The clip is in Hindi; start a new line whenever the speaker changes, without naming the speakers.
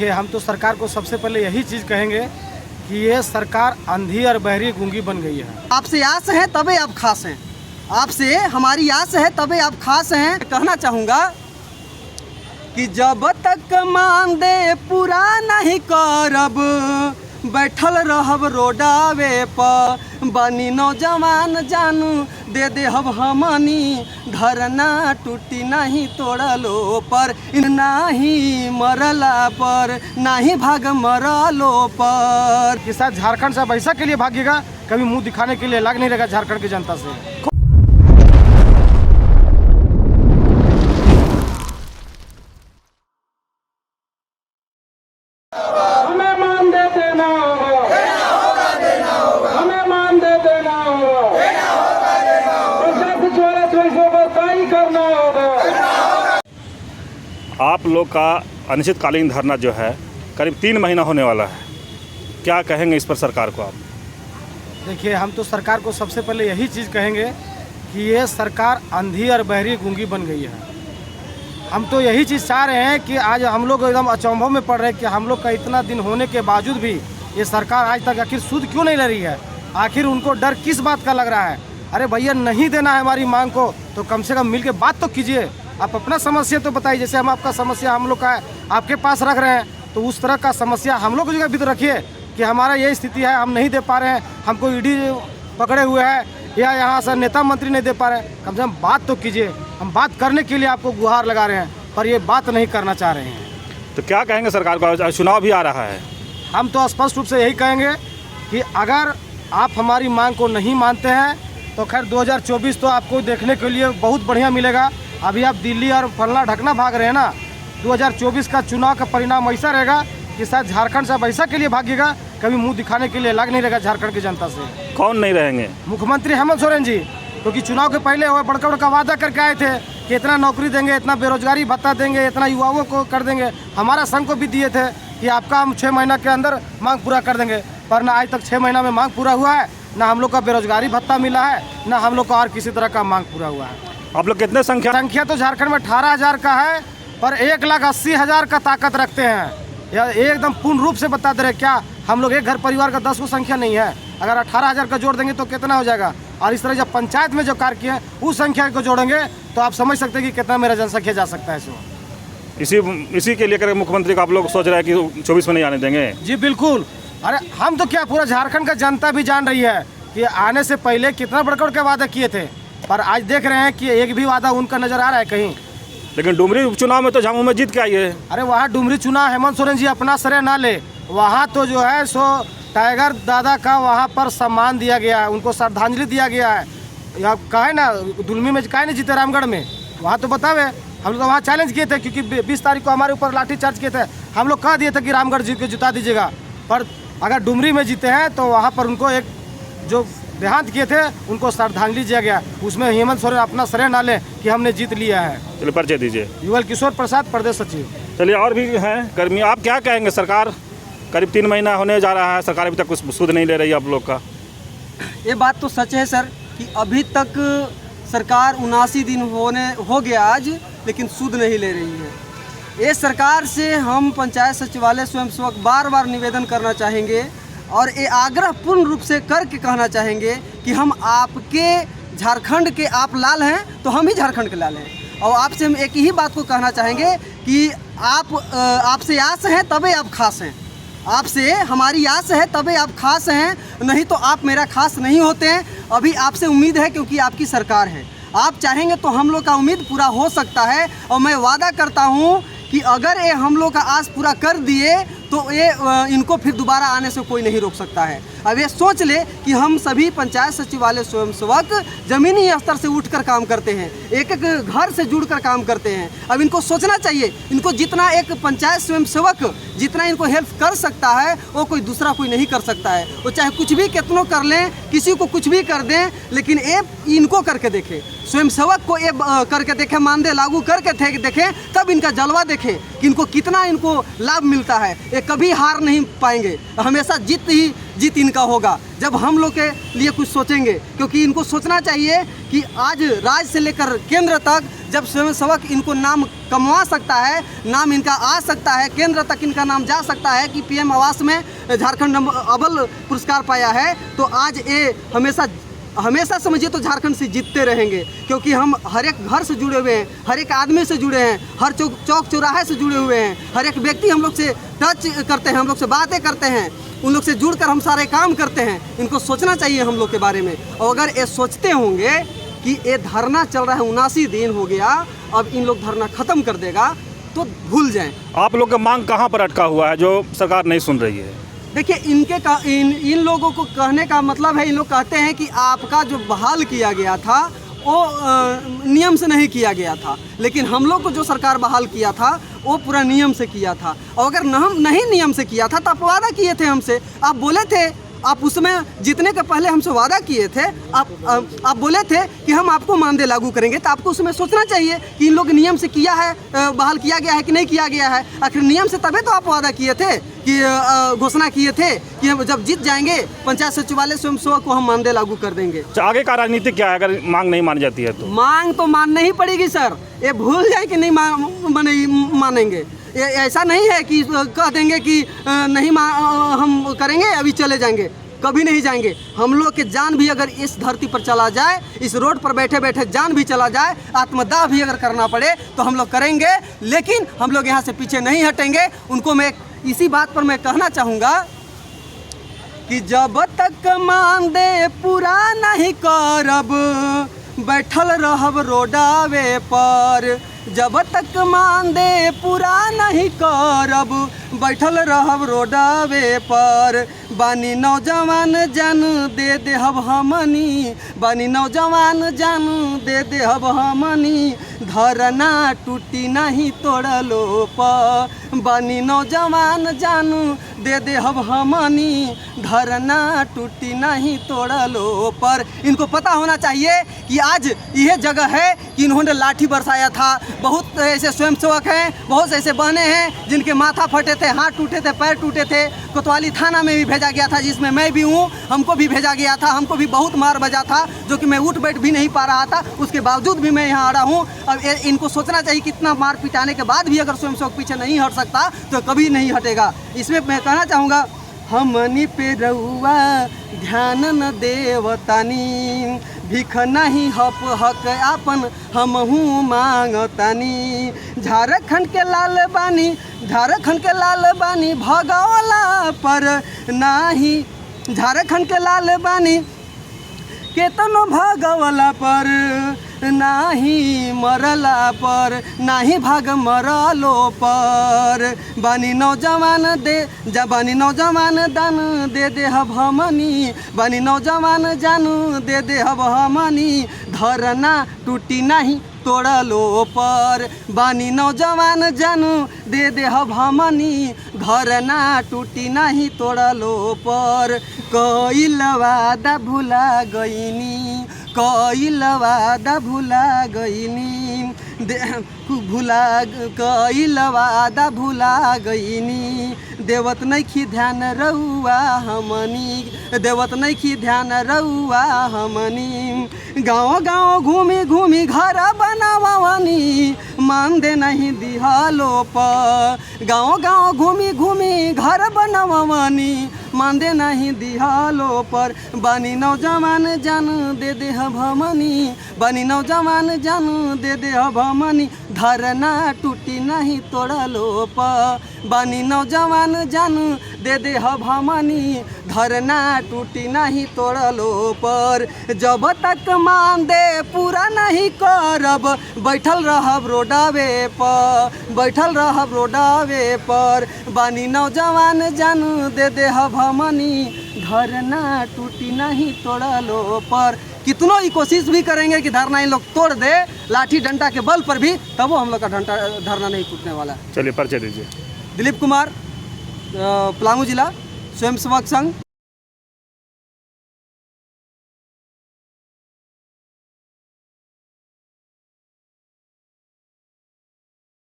हम तो सरकार को सबसे पहले यही चीज़ कहेंगे कि ये सरकार अंधी और बहरी गूंगी बन गई है।
आपसे आस है तबे आप खास हैं, आपसे हमारी आस है तबे आप खास हैं। कहना चाहूँगा कि जब तक मान दे पूरा नहीं करब, बैठल रहब रोडावे पर, बनी नौजवान जानू दे दे हब हमनी, धरना टूटी नहीं तोड़लो पर, नाही मरला पर, नाही भाग मरलो पर।
कि शायद झारखंड से पैसा के लिए भागेगा, कभी मुंह दिखाने के लिए लग नहीं रहेगा झारखंड की जनता से।
आप लोग का अनिश्चितकालीन धरना जो है करीब 3 महीना होने वाला है, क्या कहेंगे इस पर सरकार को आप?
देखिए, हम तो सरकार को सबसे पहले यही चीज़ कहेंगे कि ये सरकार अंधी और बहरी गूंगी बन गई है। हम तो यही चीज़ चाह रहे हैं कि आज हम लोग एकदम अचंभव में पड़ रहे हैं कि हम लोग का इतना दिन होने के बावजूद भी ये सरकार आज तक आखिर सूद क्यों नहीं ले रही है। आखिर उनको डर किस बात का लग रहा है? अरे भैया, नहीं देना है हमारी मांग को तो कम से कम मिल के बात तो कीजिए। आप अपना समस्या तो बताइए। जैसे हम आपका समस्या हम लोग का है आपके पास रख रहे हैं, तो उस तरह का समस्या हम लोग की जगह भी तो रखिए कि हमारा ये स्थिति है, हम नहीं दे पा रहे हैं, हमको ईडी पकड़े हुए हैं या यहाँ से नेता मंत्री नहीं दे पा रहे हैं। कम से कम बात तो कीजिए। हम बात करने के लिए आपको गुहार लगा रहे हैं, पर ये बात नहीं करना चाह रहे हैं।
तो क्या कहेंगे सरकार को? चुनाव भी आ रहा है।
हम तो स्पष्ट रूप से यही कहेंगे कि अगर आप हमारी मांग को नहीं मानते हैं तो खैर 2024 तो आपको देखने के लिए बहुत बढ़िया मिलेगा। अभी आप दिल्ली और फलना ढकना भाग रहे हैं ना। 2024 का चुनाव का परिणाम ऐसा रहेगा कि शायद झारखंड से पैसा के लिए भागेगा, कभी मुंह दिखाने के लिए लग नहीं रहेगा झारखंड की जनता से।
कौन नहीं रहेंगे?
मुख्यमंत्री हेमंत सोरेन जी, क्योंकि चुनाव के पहले वो बड़का बड़का वादा करके आए थे कि इतना नौकरी देंगे, इतना बेरोजगारी भत्ता देंगे, इतना युवाओं को कर देंगे। हमारा संघ को भी दिए थे कि आपका हम 6 महीना के अंदर मांग पूरा कर देंगे, पर ना आज तक 6 महीना में मांग पूरा हुआ है, ना हम लोग का बेरोजगारी भत्ता मिला है, ना हम लोग का और किसी तरह का मांग पूरा हुआ है।
आप लोग कितने संख्या
तो झारखंड में 18,000 का है, पर 1,80,000 का ताकत रखते हैं। यह एकदम पूर्ण रूप से बता दे रहे क्या हम लोग एक घर परिवार का 10 को संख्या नहीं है। अगर 18,000 का जोड़ देंगे तो कितना हो जाएगा? और इस तरह जब पंचायत में जो कार्य किए हैं उस संख्या को जोड़ेंगे तो आप समझ सकते हैं कि कितना मेरा जनसंख्या जा सकता है इसमें।
इसी के लेकर मुख्यमंत्री को आप लोग सोच रहे हैं कि 24 में नहीं आने देंगे?
जी बिल्कुल। अरे हम तो क्या, पूरा झारखंड का जनता भी जान रही है कि आने से पहले कितना बड़े के वादा किए थे, पर आज देख रहे हैं कि एक भी वादा उनका नजर आ रहा है कहीं।
लेकिन डुमरी उपचुनाव में तो झामू में जीत के आई है।
अरे वहाँ डुमरी चुनाव हेमंत सोरेन जी अपना श्रेय ना ले, वहाँ तो जो है सो टाइगर दादा का वहाँ पर सम्मान दिया गया है, उनको श्रद्धांजलि दिया गया है। या कहे ना दुलमी में कहे नहीं जीते रामगढ़ में, वहाँ तो बतावे। हम लोग तो वहाँ चैलेंज किए थे क्योंकि 20 तारीख को हमारे ऊपर लाठीचार्ज किए थे। हम लोग कह दिए थे कि रामगढ़ जीत के जिता दीजिएगा, पर अगर डुमरी में जीते हैं तो वहाँ पर उनको एक जो देहांत किए थे उनको श्रद्धांजलि दिया गया। उसमें हेमंत सोरेन अपना श्रेय ना ले कि हमने जीत लिया है।
चलिए परिचय दीजिए।
युगल किशोर प्रसाद, प्रदेश सचिव।
चलिए, और भी हैं कर्मी, आप क्या कहेंगे? सरकार करीब 3 महीना होने जा रहा है, सरकार अभी तक कुछ सूद नहीं ले रही है आप लोग का।
ये बात तो सच है सर कि अभी तक सरकार 79 दिन हो गया आज, लेकिन सूद नहीं ले रही है। ये सरकार से हम पंचायत सचिवालय स्वयंसेवक बार बार निवेदन करना चाहेंगे और ये आग्रह पूर्ण रूप से करके कहना चाहेंगे कि हम आपके झारखंड के आप लाल हैं तो हम ही झारखंड के लाल हैं। और आपसे हम एक ही बात को कहना चाहेंगे कि आपसे आस है तबे आप खास हैं, आपसे हमारी आस है तबे आप खास हैं, नहीं तो आप मेरा खास नहीं होते हैं। अभी आपसे उम्मीद है क्योंकि आपकी सरकार है, आप चाहेंगे तो हम लोग का उम्मीद पूरा हो सकता है। और मैं वादा करता हूँ कि अगर ये हम लोग का आस पूरा कर दिए तो ये इनको फिर दोबारा आने से कोई नहीं रोक सकता है। अब ये सोच ले कि हम सभी पंचायत सचिवालय स्वयंसेवक ज़मीनी स्तर से उठकर काम करते हैं, एक एक घर से जुड़कर काम करते हैं। अब इनको सोचना चाहिए, इनको जितना एक पंचायत स्वयंसेवक जितना इनको हेल्प कर सकता है वो कोई दूसरा कोई नहीं कर सकता है। वो चाहे कुछ भी कितनों कर लें, किसी को कुछ भी कर दें, लेकिन ये इनको करके देखे, स्वयंसेवक को ये करके देखे, मानदेय लागू करके देखें, तब इनका जलवा देखें कि इनको कितना इनको लाभ मिलता है। ये कभी हार नहीं पाएंगे, हमेशा जीत इनका होगा जब हम लोग के लिए कुछ सोचेंगे। क्योंकि इनको सोचना चाहिए कि आज राज्य से लेकर केंद्र तक जब स्वयंसेवक इनको नाम कमवा सकता है, नाम इनका आ सकता है, केंद्र तक इनका नाम जा सकता है कि पीएम आवास में झारखंड अव्वल पुरस्कार पाया है, तो आज ये हमेशा समझिए तो झारखंड से जीतते रहेंगे, क्योंकि हम हर एक घर से जुड़े हुए हैं, हर एक आदमी से जुड़े हैं, हर चौक चौराहे से जुड़े हुए हैं, हर एक व्यक्ति हम लोग से टच करते हैं, हम लोग से बातें करते हैं, उन लोग से जुड़कर हम सारे काम करते हैं। इनको सोचना चाहिए हम लोग के बारे में। और अगर ये सोचते होंगे कि ये धरना चल रहा है 79 दिन हो गया, अब इन लोग धरना ख़त्म कर देगा, तो भूल जाएं।
आप लोग का मांग कहाँ पर अटका हुआ है जो सरकार नहीं सुन रही है?
देखिए, इन लोगों को कहने का मतलब है, इन लोग कहते हैं कि आपका जो बहाल किया गया था वो नियम से नहीं किया गया था, लेकिन हम लोग को जो सरकार बहाल किया था वो पूरा नियम से किया था। और अगर नहीं नियम से किया था तो आप वादा किए थे हमसे, आप बोले थे, आप उसमें जीतने के पहले हमसे वादा किए थे, आप बोले थे कि हम आपको मानदेय लागू करेंगे, तो आपको उसमें सोचना चाहिए कि इन लोग नियम से किया है, बहाल किया गया है कि नहीं किया गया है। आखिर नियम से तभी तो आप वादा किए थे कि घोषणा किए थे कि हम जब जीत जाएंगे पंचायत सचिवालय स्वयंसेवक को हम मानदेय लागू कर देंगे।
आगे का राजनीति क्या है अगर मांग नहीं मानी जाती है तो?
मांग तो माननी ही पड़ेगी सर, ये भूल जाए कि नहीं मानेंगे। ऐसा नहीं है कि कह देंगे कि नहीं हम करेंगे अभी चले जाएंगे, कभी नहीं जाएंगे। हम लोग के जान भी अगर इस धरती पर चला जाए, इस रोड पर बैठे बैठे जान भी चला जाए, आत्मदाह भी अगर करना पड़े तो हम लोग करेंगे, लेकिन हम लोग यहाँ से पीछे नहीं हटेंगे। उनको मैं इसी बात पर मैं कहना चाहूँगा कि जब तक मानदेय पूरा नहीं करब बैठल रहब रोडावे पर, जब तक मानदेय पूरा नहीं करब बैठल रहब रोडावे पर। बानी नौजवान जान दे देहब हमनी, बानी नौजवान जान दे देहब हमनी, धरना टूटी नहीं तोड़लो पर। बानी नौजवान जान दे देहब हमनी, धरना टूटी नहीं तोड़लो पर। इनको पता होना चाहिए कि आज यह जगह है कि इन्होंने लाठी बरसाया था। बहुत ऐसे स्वयंसेवक हैं, बहुत ऐसे बहने हैं जिनके माथा फटे थे, हाथ टूटे थे, पैर टूटे थे। कोतवाली थाना में भी भेजा गया था, जिसमें मैं भी हूँ, हमको भी भेजा गया था, हमको भी बहुत मार बजा था, जो कि मैं उठ बैठ भी नहीं पा रहा था, उसके बावजूद भी मैं यहाँ आ रहा हूँ। अब इनको सोचना चाहिए कि इतना मार पिटाने के बाद भी अगर स्वयंसेवक पीछे नहीं हट सकता तो कभी नहीं हटेगा। इसमें मैं कहना चाहूँगा, हमनी पे रहुआ ध्यान न देवतानी, भिख नहीं हक आपन हमहू मांगतानी। झारखंड के लाल बानी, झारखंड के लाल बानी भगवला पर नाही, झारखंड के लाल बानी केतनो भगवला पर नाही, मरला पर नाही, भाग मरलो पर। बानी नौजवान बानी नौजवान दान दे देहब हमनी, बानी नौजवान जानू दे देहब हमनी, धरना टूटी नहीं तोड़लो पर। बानी नौजवान जानू दे देहब हमनी, धरना टूटी नहीं तोड़लो पर। कइल वादा भुला गईनी, कइल वादा भुला गईनी, कइल वादा भुला गईनी, देवत नइखी ध्यान रहुआ हमनी, देवत नइखी ध्यान रहुआ हमनी। गाँव गाँव घूमी घूमी घर बनावनी, मान दे नहीं दिहलो पर। गाँव गाँव घूमी घूमी घर बनावनी, मान दे नहीं दिहलो पर। बानी नौजवान जान दे देहब हमनी, बानी नौजवान जान दे देहब हमनी, धरना टूटी नहीं तोड़लो पर। बानी नौजवान जान दे देहब हमनी, धरना टूटी नहीं तोड़लो पर। जब तक मानदेय पूरा नहीं करब बैठल रहब रोडावे पर, बैठल रहब रोडावे पर। बानी नौजवान जान दे देहब हमनी, धरना टूटी नहीं तोड़लो पर। कितनों ही कोशिश भी करेंगे कि धरना इन लोग तोड़ दे लाठी डंडा के बल पर भी, तब वो हम लोग का धरना नहीं टूटने वाला।
चलिए परिचय दीजिए।
दिलीप कुमार, पलामू जिला स्वयंसेवक संघ।